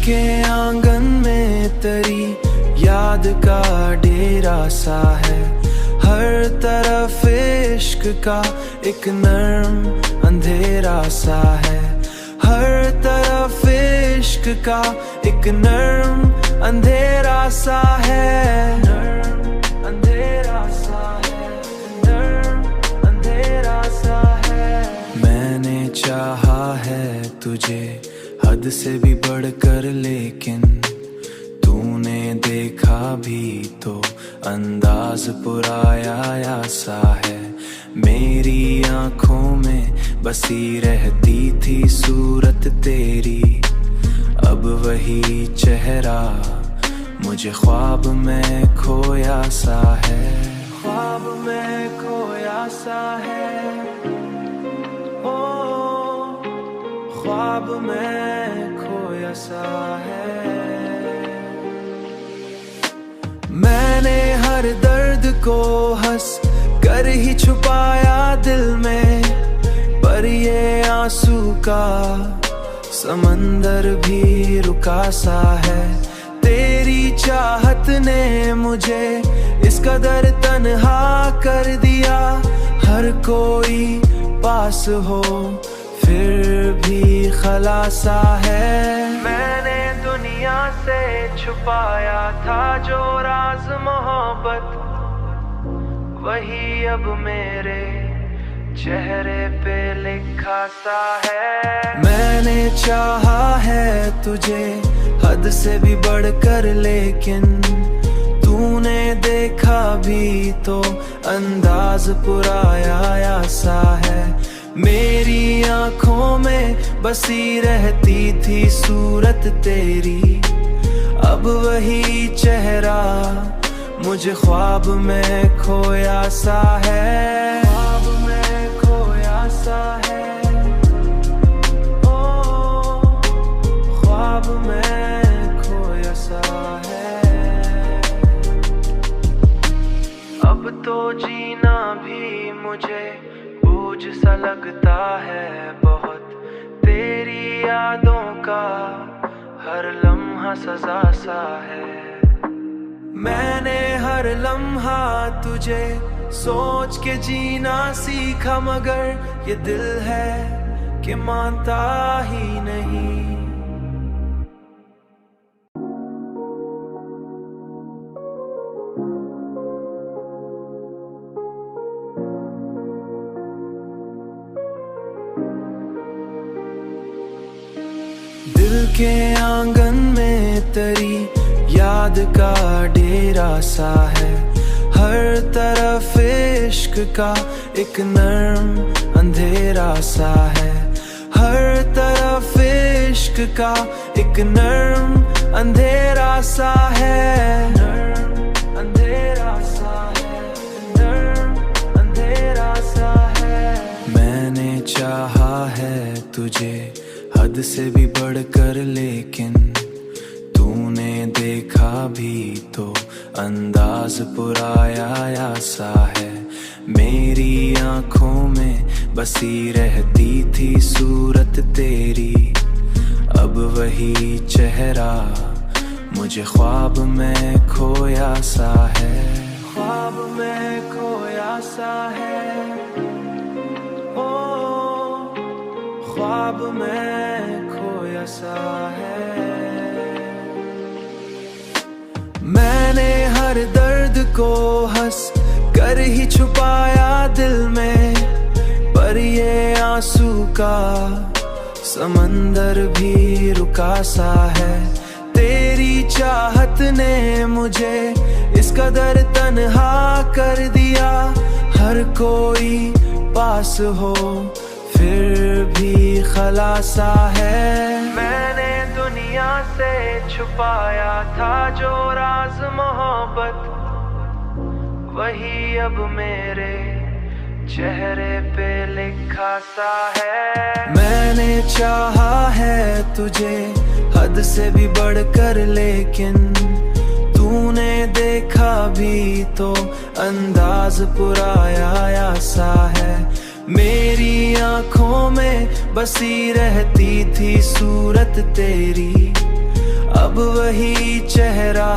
के आंगन में तेरी याद का डेरा सा है। हर तरफ इश्क का एक नर्म अंधेरा सा है। हर तरफ इश्क का एक नर्म अंधेरा सा है। नर्म अंधेरा सा है, नर्म अंधेरा सा है। मैंने चाहा है तुझे हद से भी बढ़कर, लेकिन तूने देखा भी तो अंदाज पुराया सा है। मेरी आंखों में बसी रहती थी सूरत तेरी, अब वही चेहरा मुझे ख्वाब में खोया सा है। ख्वाब में खोया सा है, ओ ख्वाब में खोया सा है। मैंने हर दर्द को हंस कर ही छुपाया दिल में, पर ये आंसू का समंदर भी रुका सा है। तेरी चाहत ने मुझे इस कदर तन्हा कर दिया। हर कोई पास हो फिर भी खलासा है। मैंने दुनिया से छुपाया था जो राज मोहब्बत, वही अब मेरे चेहरे पे लिखा सा है। मैंने चाहा है तुझे हद से भी बढ़कर, लेकिन तूने देखा भी तो अंदाज पुराया सा है। मेरी आंखों में बसी रहती थी सूरत तेरी, अब वही चेहरा मुझे ख्वाब में खोया सा है। ख्वाब में खोया सा है, ओ ख्वाब में खोया सा है। अब तो जीना भी मुझे बोझ सा लगता है बहुत। तेरी यादों का हर लम्हा सजा सा है। मैंने हर लम्हा तुझे सोच के जीना सीखा, मगर ये दिल है कि मानता ही नहीं। दिल के आंगन में तेरी याद का डेरा सा है। हर तरफ इश्क का एक नर्म अंधेरा सा है। हर तरफ इश्क का एक नर्म अंधेरा सा है। नर्म अंधेरा सा है, नर्म अंधेरा सा है। मैंने चाहा है तुझे हद से भी बढ़कर, लेकिन तूने देखा भी तो अंदाज पुराया सा है। मेरी आंखों में बसी रहती थी सूरत तेरी, अब वही चेहरा मुझे ख्वाब में खोया सा है। ख्वाब में खोया सा है, ओ ख्वाब में खोया सा है। मैंने हर दर्द को हंस कर ही छुपाया दिल में, पर ये आंसू का समंदर भी रुका सा है। तेरी चाहत ने मुझे इस कदर तन्हा कर दिया। हर कोई पास हो फिर भी खलासा है। मैंने दुनिया से छुपाया था जो राज मोहब्बत, वही अब मेरे चेहरे पे लिखा सा है। मैंने चाहा है तुझे हद से भी बढ़कर, लेकिन तूने देखा भी तो अंदाज पुराया सा है। मेरी आंखों में बसी रहती थी सूरत तेरी, अब वही चेहरा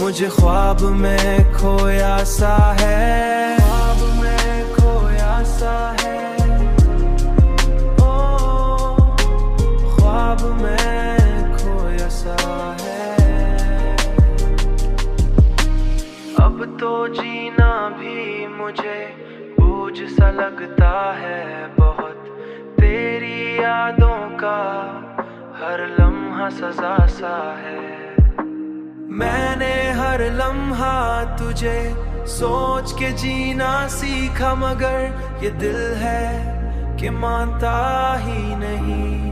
मुझे ख्वाब में खोया सा है, ख्वाब में खोया सा है, ओ ख्वाब में खोया सा है। अब तो जीना भी मुझे बोझ सा लगता है बहुत, तेरी यादों का हर लम्हा सजा सा है। मैंने हर लम्हा तुझे सोच के जीना सीखा, मगर ये दिल है कि मानता ही नहीं।